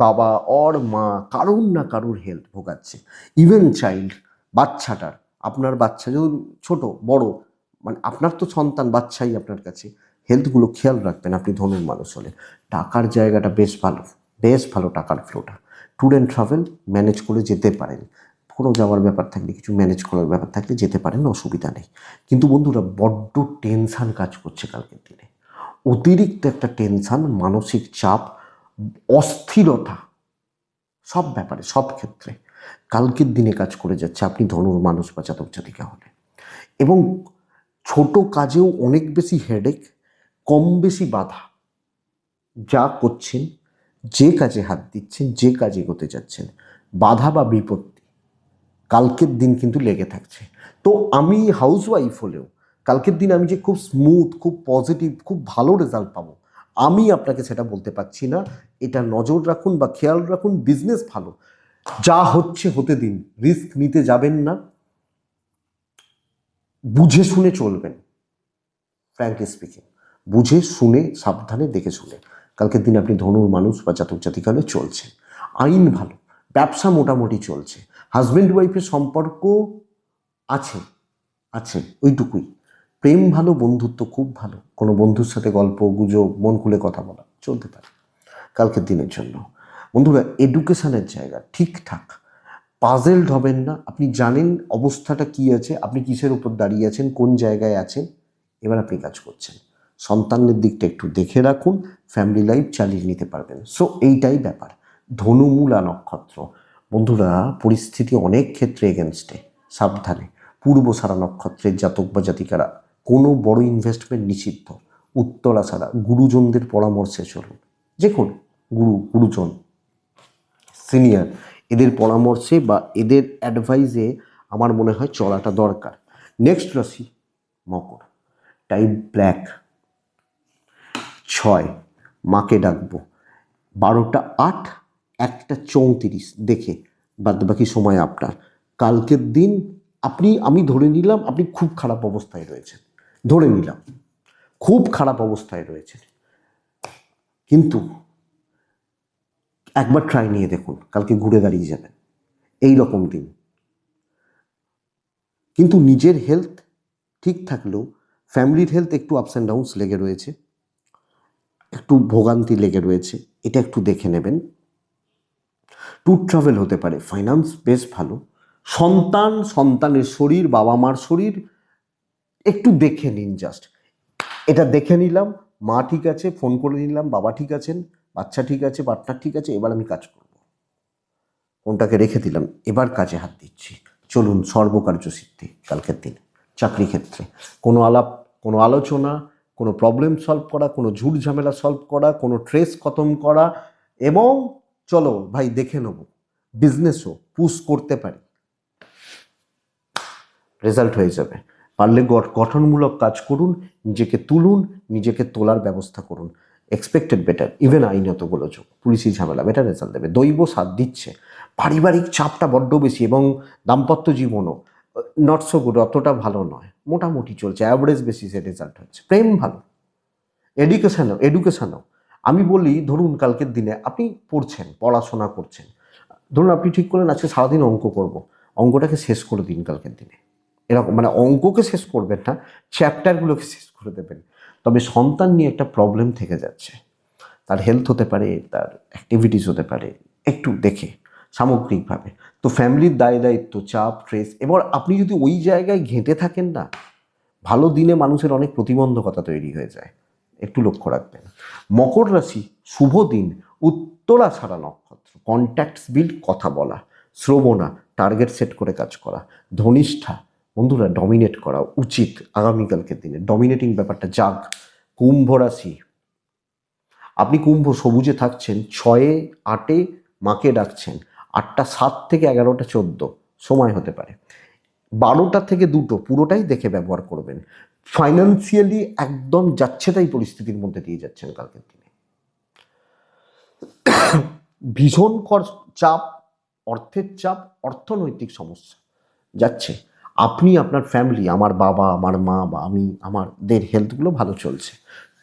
বাবা অর মা কারুর না কারুর হেলথ ভোগাচ্ছে, ইভেন চাইল্ড, বাচ্চাটার, আপনার বাচ্চা যদি ছোট বড়, মানে আপনার তো সন্তান, বাচ্চাই আপনার কাছে, হেলথগুলো খেয়াল রাখবেন আপনি ধনুর মানুষ হলে। টাকার জায়গাটা বেশ ভালো, বেশ ভালো টাকার ফ্লোটা। ট্যুর অ্যান্ড ট্রাভেল ম্যানেজ করে যেতে পারেন, কোনো যাওয়ার ব্যাপার থাকলে, কিছু ম্যানেজ করার ব্যাপার থাকলে যেতে পারেন, অসুবিধা নেই। কিন্তু বন্ধুরা বড্ড টেনশান কাজ করছে কালকের দিনে, অতিরিক্ত একটা টেনশান, মানসিক চাপ, অস্থিরতা, সব ব্যাপারে, সব ক্ষেত্রে কালকের দিনে কাজ করে যাচ্ছে আপনি ধনুর মানুষ বা জাতক জাতিকা হলে। এবং ছোট কাজেও অনেক বেশি হেডেক, কম বেশি বাধা, যা করছেন, যে কাজে হাত দিচ্ছেন, যে কাজে এগোতে যাচ্ছেন, বাধা বা বিপত্তি কালকের দিন কিন্তু লেগে থাকছে। তো আমি হাউসওয়াইফ হলেও কালকের দিন আমি যে খুব স্মুথ, খুব পজিটিভ, খুব ভালো রেজাল্ট পাবো, আমি আপনাকে সেটা বলতে পারছি না। এটা নজর রাখুন বা খেয়াল রাখুন। বিজনেস ভালো, যা হচ্ছে হতে দিন, রিস্ক নিতে যাবেন না, বুঝে শুনে চলবেন। ফ্র্যাঙ্কলি স্পিকিং, বুঝে শুনে সাবধানে দেখে শুনে। কালকের দিন আপনি ধনুর মানুষ বা জাতক জাতিকা হলে চলছে। আইন ভালো, ব্যবসা মোটামুটি চলছে, হাজব্যান্ড ওয়াইফের সম্পর্ক আছে আছে ওইটুকুই। প্রেম ভালো, বন্ধুত্ব খুব ভালো, কোনো বন্ধুর সাথে গল্প গুজব মন খুলে কথা বলা চলতে পারে কালকের দিনের জন্য। বন্ধুরা, এডুকেশনের জায়গা ঠিকঠাক, পাজেলড হবেন না। আপনি জানেন অবস্থাটা কি আছে, আপনি কিসের উপর দাঁড়িয়ে আছেন, কোন জায়গায় আছেন, এবার আপনি কাজ করছেন। সন্তানের দিকটা একটু দেখে রাখুন, ফ্যামিলি লাইফ চালিয়ে নিতে পারবেন। সো এইটাই ব্যাপার। ধনুমূলা নক্ষত্র বন্ধুরা, পরিস্থিতি অনেক ক্ষেত্রে এগেনস্টে, সাবধানে। পূর্বসারা নক্ষত্রের জাতক বা জাতিকারা কোনো বড় ইনভেস্টমেন্ট নিষিদ্ধ। উত্তরাষাঢ়া গুরুজনদের পরামর্শে চলুন, যে কোনো গুরুজন সিনিয়র, এদের পরামর্শে বা এদের অ্যাডভাইসে আমার মনে হয় চলাটা দরকার। নেক্সট রাশি মকর। টাইপ ব্ল্যাক, 6 মাকে ডাকবো, 12টা 8, 1টা 34 দেখে বাদবাকি সময় আপনার। কালকের দিন আমি ধরে নিলাম আপনি খুব খারাপ অবস্থায় রয়েছেন, ধরে নিলাম খুব খারাপ অবস্থায় রয়েছেন, কিন্তু একবার ট্রাই নিয়ে দেখুন, কালকে ঘুরে দাঁড়িয়ে যাবেন। এই রকম দিন কিন্তু নিজের হেলথ ঠিক থাকলেও ফ্যামিলির হেলথ একটু আপস অ্যান্ড ডাউনস লেগে রয়েছে, একটু ভোগান্তি লেগে রয়েছে, এটা একটু দেখে নেবেন। ট্যুর ট্রাভেল হতে পারে, ফাইন্যান্স বেশ ভালো। সন্তানের শরীর, বাবা মার শরীর একটু দেখে নিন, জাস্ট এটা দেখে নিলাম, মা ঠিক আছে, ফোন করে নিলাম, বাবা ঠিক আছেন, বাচ্চা ঠিক আছে, পার্টনার ঠিক আছে, এবার আমি কাজ করব, ফোনটাকে রেখে দিলাম, এবার কাজে হাত দিচ্ছি। চলুন সর্বকার্য সিদ্ধি কালকের দিন। চাকরি ক্ষেত্রে কোনো আলাপ, কোনো আলোচনা, কোনো প্রবলেম সলভ করা, কোনো ঝুট ঝামেলা সলভ করা, কোনো ট্রেস খতম করা, এবং চলো ভাই দেখে নেব, বিজনেসও পুশ করতে পারি, রেজাল্ট হয়ে যাবে। পারলে গঠনমূলক কাজ করুন, নিজেকে তুলুন, নিজেকে তোলার ব্যবস্থা করুন। এক্সপেক্টেড বেটার, ইভেন আইনত গোলযোগ, পুলিশি ঝামেলা বেটার রেজাল্ট দেবে। দৈব সাথ দিচ্ছে, পারিবারিক চাপটা বড্ড বেশি, এবং দাম্পত্য জীবনও নট সো গুড, অতটা ভালো নয়, মোটামুটি চলছে, অ্যাভারেজ বেসিসে রেজাল্ট হচ্ছে। প্রেম ভালো, এডুকেশনও আমি বলি, ধরুন কালকের দিনে আপনি পড়ছেন, পড়াশোনা করছেন, ধরুন আপনি ঠিক করলেন আজকে সারাদিন অঙ্ক করব, অঙ্কটাকে শেষ করে দিন কালকের দিনে। এরকম মানে অঙ্ককে শেষ করবেন না, চ্যাপ্টারগুলোকে শেষ করে দেবেন। তবে সন্তান নিয়ে একটা প্রবলেম থেকে যাচ্ছে, তার হেলথ হতে পারে, তার অ্যাক্টিভিটিস হতে পারে, একটু দেখে সামগ্রিকভাবে। তো ফ্যামিলির দায় দায়িত্ব, চাপ, স্ট্রেস, এবার আপনি যদি ওই জায়গায় ঘেঁটে থাকেন না, ভালো দিনে মানুষের অনেক প্রতিবন্ধকতা তৈরি হয়ে যায়, একটু লক্ষ্য রাখবেন। মকর রাশি শুভ দিন, উত্তরাষাঢ়া নক্ষত্র, কন্ট্যাক্টস বিল্ড, কথা বলা, শ্রবণা টার্গেট সেট করে কাজ করা, ধনিষ্ঠা বন্ধুরা ডমিনেট করা উচিত আগামীকালকের দিনে, ডমিনেটিং ব্যাপারটা যাক। কুম্ভ রাশি, আপনি কুম্ভ, সবুজে থাকছেন, 6-8 মাকে ডাকছেন, 8টা 7 থেকে 11টা 14 সময় হতে পারে, 12টা থেকে 2টো পুরোটাই দেখে ব্যবহার করবেন। ফাইন্যান্সিয়ালি একদম যাচ্ছে তাই পরিস্থিতির মধ্যে দিয়ে যাচ্ছেন কালকের দিনে, ভীষণ চাপ, অর্থের চাপ, অর্থনৈতিক সমস্যা যাচ্ছে। আপনি, আপনার ফ্যামিলি, আমার বাবা, আমার মা বা আমি, আমাদের হেলথগুলো ভালো চলছে।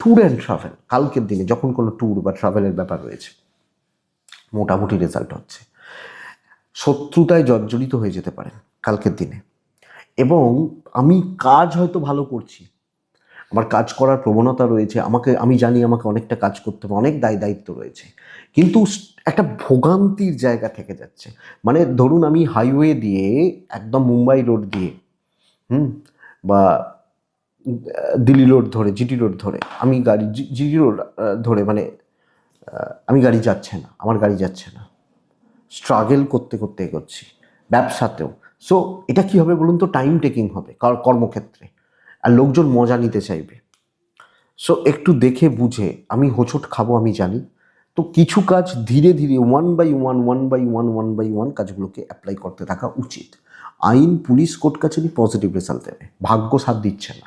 ট্যুর অ্যান্ড ট্রাভেল কালকের দিনে, যখন কোনো ট্যুর বা ট্রাভেলের ব্যাপার রয়েছে, মোটামুটি রেজাল্ট হচ্ছে। শত্রুতায় জর্জরিত হয়ে যেতে পারেন কালকের দিনে, এবং আমি কাজ হয়তো ভালো করছি, আমার কাজ করার প্রবণতা রয়েছে, আমি জানি আমাকে অনেকটা কাজ করতে হবে, অনেক দায়িত্ব রয়েছে, কিন্তু একটা ভোগান্তির জায়গা থেকে যাচ্ছে। মানে ধরুন আমি হাইওয়ে দিয়ে একদম মুম্বাই রোড দিয়ে বা দিল্লি রোড ধরে, জিটি রোড ধরে আমি গাড়ি, জিটি রোড ধরে, মানে আমি গাড়ি যাচ্ছে না, আমার গাড়ি যাচ্ছে না, স্ট্রাগল করতে করতে এগোচ্ছি ব্যবসাতেও। সো এটা কী হবে বলুন তো, টাইম টেকিং হবে কর্মক্ষেত্রে, আর লোকজন মজা নিতে চাইবে। সো একটু দেখে বুঝে, আমি হোঁচট খাবো আমি জানি, তো কিছু কাজ ধীরে ধীরে ওয়ান বাই ওয়ান কাজগুলোকে অ্যাপ্লাই করতে থাকা উচিত। আইন, পুলিশ, কোর্ট কাছারি পজিটিভ রেজাল্ট দেবে, ভাগ্য সাথ দিচ্ছে না,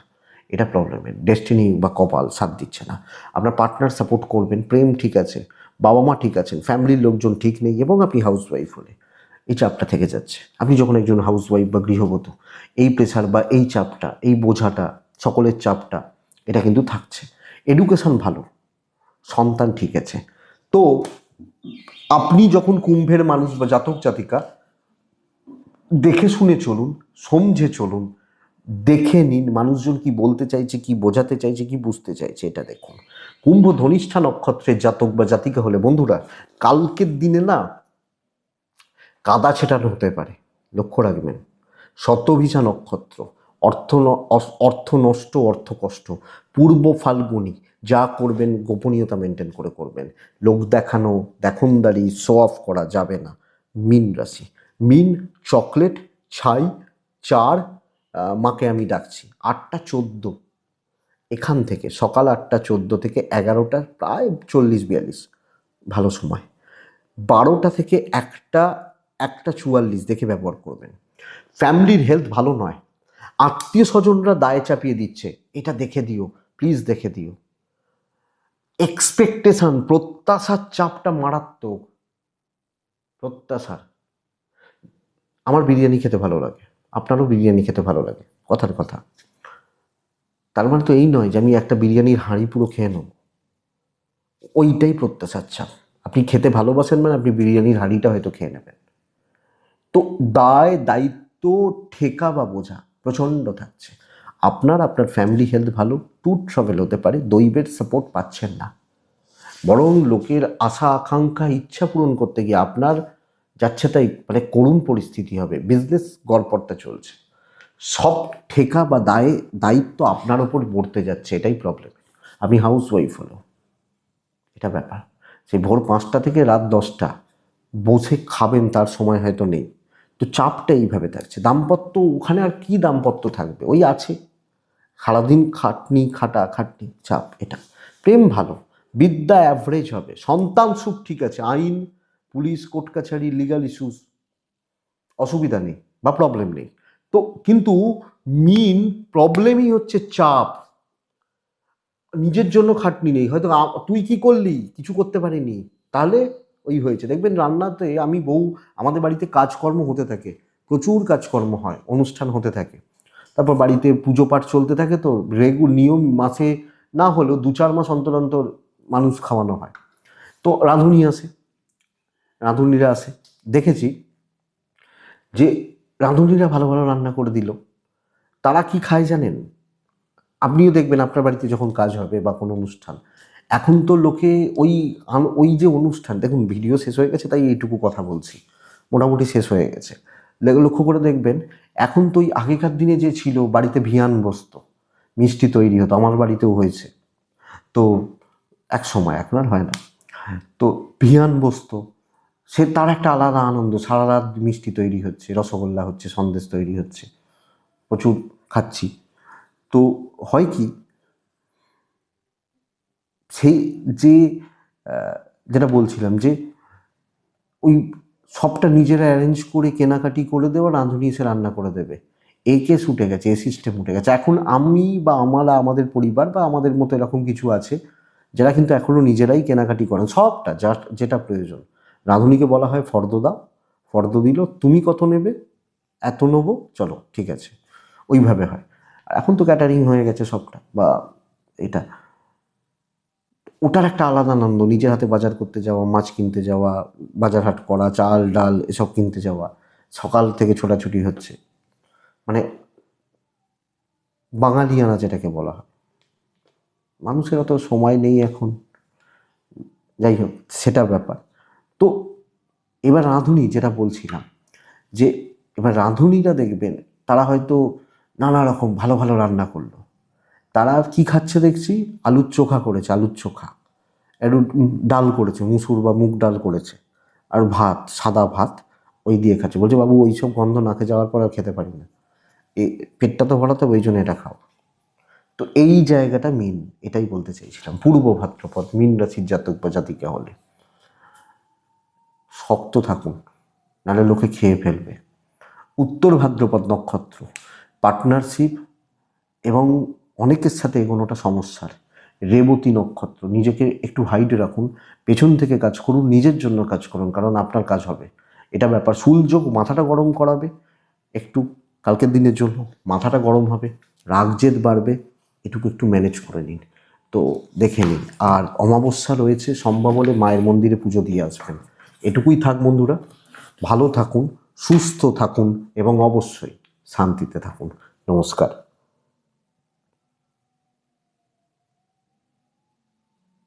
এটা প্রবলেমের, ডেস্টিনি বা কপাল সাথ দিচ্ছে না। আপনার পার্টনার সাপোর্ট করবেন, প্রেম ঠিক আছে, বাবা মা ঠিক আছেন, ফ্যামিলির লোকজন ঠিক নেই, এবং আপনি হাউসওয়াইফ হলে এই চাপটা থেকে যাচ্ছে। আপনি যখন একজন হাউসওয়াইফ বা গৃহবধূ, এই প্রেশার বা এই চাপটা, এই বোঝাটা, সকলের চাপটা, এটা কিন্তু থাকছে। এডুকেশন ভালো, সন্তান ঠিক আছে। তো আপনি যখন কুম্ভের মানুষ বা জাতক জাতিকা, দেখে শুনে চলুন, সমঝে চলুন, দেখে নিন মানুষজন কি বলতে চাইছে, কি বোঝাতে চাইছে, কি বুঝতে চাইছে, এটা দেখুন। কুম্ভ ধনিষ্ঠা নক্ষত্রের জাতক বা জাতিকা হলে বন্ধুরা, কালকের দিনে না কাদা ছেটানো হতে পারে, লক্ষ্য রাখবেন। শতভিষা নক্ষত্র, অর্থ নষ্ট, অর্থ কষ্ট। পূর্ব ফাল্গুনি, যা করবেন গোপনীয়তা মেনটেন করে করবেন। লোক দেখানো, দেখনদারি, শো অফ করা যাবে না। মীন রাশি, মীন চকলেট, ছাই, চার, মাকে আমি ডাকছি 8টা 14, এখান থেকে সকাল 8টা 14 থেকে 11টা প্রায় 40-42 ভালো সময়। 12টা থেকে 1টা 1টা 44 দেখে ব্যবহার করবেন। ফ্যামিলির হেলথ ভালো নয়, আত্মীয় স্বজনরা দায় চাপিয়ে দিচ্ছে, এটা দেখে দিও, প্লিজ দেখে দিও। এক্সপেকটেশন, প্রত্যাশার চাপটা মারাত্মক। প্রত্যাশার, আমার বিরিয়ানি খেতে ভালো লাগে, আপনারও বিরিয়ানি খেতে ভালো লাগে, কথার কথা। তার মানে তো এই নয় যে আমি একটা বিরিয়ানির হাঁড়ি পুরো খেয়ে নেব, ওইটাই প্রত্যাশার চাপ। আপনি খেতে ভালোবাসেন মানে আপনি বিরিয়ানির হাঁড়িটা হয়তো খেয়ে নেবেন। তো দায় দায়িত্ব, ঠেকা বা বোঝা প্রচণ্ড থাকছে। আপনার ফ্যামিলি হেলথ ভালো, ট্যুর ট্রাভেল হতে পারে, দৈবের সাপোর্ট পাচ্ছেন না, বরং লোকের আশা আকাঙ্ক্ষা ইচ্ছা পূরণ করতে গিয়ে আপনার যাচ্ছে তাই মানে করুণ পরিস্থিতি হবে। বিজনেস গড়পড়তা চলছে, সব ঠেকা বা দায়িত্ব আপনার ওপর পড়তে যাচ্ছে, এটাই প্রবলেম। আপনি হাউস ওয়াইফ হলো, এটা ব্যাপার। সেই ভোর 5টা থেকে রাত 10টা বসে খাবেন তার সময় হয়তো নেই। তো চাপটা এইভাবে থাকছে। দাম্পত্য, ওখানে আর কি দাম্পত্য থাকবে, ওই আছে সারাদিন খাটনি চাপ, এটা। প্রেম ভালো, বিদ্যা অ্যাভারেজ হবে, সন্তান সুখ ঠিক আছে, আইন, পুলিশ, কোর্ট কাছারি, লিগাল ইস্যুস অসুবিধা নেই বা প্রবলেম নেই। তো কিন্তু মেইন প্রবলেমই হচ্ছে চাপ। নিজের জন্য খাটনি নেই, হয়তো তুই কি করলি, কিছু করতে পারিনি, তাহলে ওই হয়েছে। দেখবেন রান্নাতে আমি আমাদের বাড়িতে কাজকর্ম হতে থাকে, প্রচুর কাজকর্ম হয়, অনুষ্ঠান হতে থাকে, তারপর বাড়িতে পুজো পাঠ চলতে থাকে, তো নিয়ম মাসে না হলেও 2-4 মাস অন্তর অন্তর মানুষ খাওয়ানো হয়। তো রাঁধুনিরা আসে, দেখেছি যে রাঁধুনিরা ভালো ভালো রান্না করে দিল, তারা কি খায় জানেন? আপনিও দেখবেন আপনার বাড়িতে যখন কাজ হবে বা কোনো অনুষ্ঠান, এখন তো লোকে ওই যে অনুষ্ঠান, দেখুন ভিডিও শেষ হয়ে গেছে তাই এইটুকু কথা বলছি, মোটামুটি শেষ হয়ে গেছে। লক্ষ্য করে দেখবেন, এখন তো ওই আগেকার দিনে যে ছিল বাড়িতে ভিয়ান বসতো, মিষ্টি তৈরি হতো, আমার বাড়িতেও হয়েছে। তো এক সময়, এখন আর হয় না। তো ভিয়ান বসতো, তার একটা আলাদা আনন্দ, সারা রাত মিষ্টি তৈরি হচ্ছে, রসগোল্লা হচ্ছে, সন্দেশ তৈরি হচ্ছে, প্রচুর খাচ্ছি। তো হয় কি, সেই যে যেটা বলছিলাম যে ওই সবটা নিজেরা অ্যারেঞ্জ করে কেনাকাটি করে দেওয়া, রাঁধুনি এসে রান্না করে দেবে, কেস উঠে গেছে, সিস্টেম উঠে গেছে। এখন আমি বা আমাদের পরিবার বা আমাদের মতো এরকম কিছু আছে যারা কিন্তু এখনও নিজেরাই কেনাকাটি করেন, সবটা জাস্ট যেটা প্রয়োজন। রাঁধুনিকে বলা হয় ফর্দ দাও, ফর্দ দিল, তুমি কত নেবে, এত নেবো, চলো ঠিক আছে, ওইভাবে হয়। এখন তো ক্যাটারিং হয়ে গেছে সবটা, বা এটা, ওটার একটা আলাদা আনন্দ, নিজের হাতে বাজার করতে যাওয়া, মাছ কিনতে যাওয়া, বাজার হাট করা, চাল ডাল এসব কিনতে যাওয়া, সকাল থেকে ছোটাছুটি হচ্ছে, মানে বাঙালিয়ানা যেটাকে বলা হয়। মানুষের অত সময় নেই এখন, যাই হোক সেটা ব্যাপার। তো এবার রাঁধুনি যেটা বলছিলাম, যে এবার রাঁধুনিরা দেখবেন তারা হয়তো নানা রকম ভালো ভালো রান্না করলো, তারা কি খাচ্ছে দেখছি, আলুর চোখা করেছে, আলুর চোখা, একটু ডাল করেছে, মুসুর বা মুগ ডাল করেছে, আর ভাত, সাদা ভাত, ওই দিয়ে খাচ্ছে। বলছে বাবু ওই সব গন্ধ নাকে যাওয়ার পর আর খেতে পারি না, পেটটা তো ভরাতে হবে, ওই জন্য এটা খাও। তো এই জায়গাটা মিন, এটাই বলতে চাইছিলাম। পূর্ব ভাদ্রপদ মিন রাশির জাতক বা জাতিকা হলে শক্ত থাকুন, নাহলে লোকে খেয়ে ফেলবে। উত্তর ভাদ্রপদ নক্ষত্র, পার্টনারশিপ এবং অনেকের সাথে এগোনোটা সমস্যার। রেবতী নক্ষত্র, নিজেকে একটু হাইটে রাখুন, পেছন থেকে কাজ করুন, নিজের জন্য কাজ করুন, কারণ আপনার কাজ হবে। এটা ব্যাপার। সূলযোগ মাথাটা গরম করাবে একটু, কালকের দিনের জন্য মাথাটা গরম হবে, রাগ জেদ বাড়বে, এটুকু একটু ম্যানেজ করে নিন। তো দেখে নিন। আর অমাবস্যা রয়েছে, সম্ভব হলে মায়ের মন্দিরে পুজো দিয়ে আসবেন। এটুকুই থাক বন্ধুরা। ভালো থাকুন, সুস্থ থাকুন এবং অবশ্যই শান্তিতে থাকুন। নমস্কার।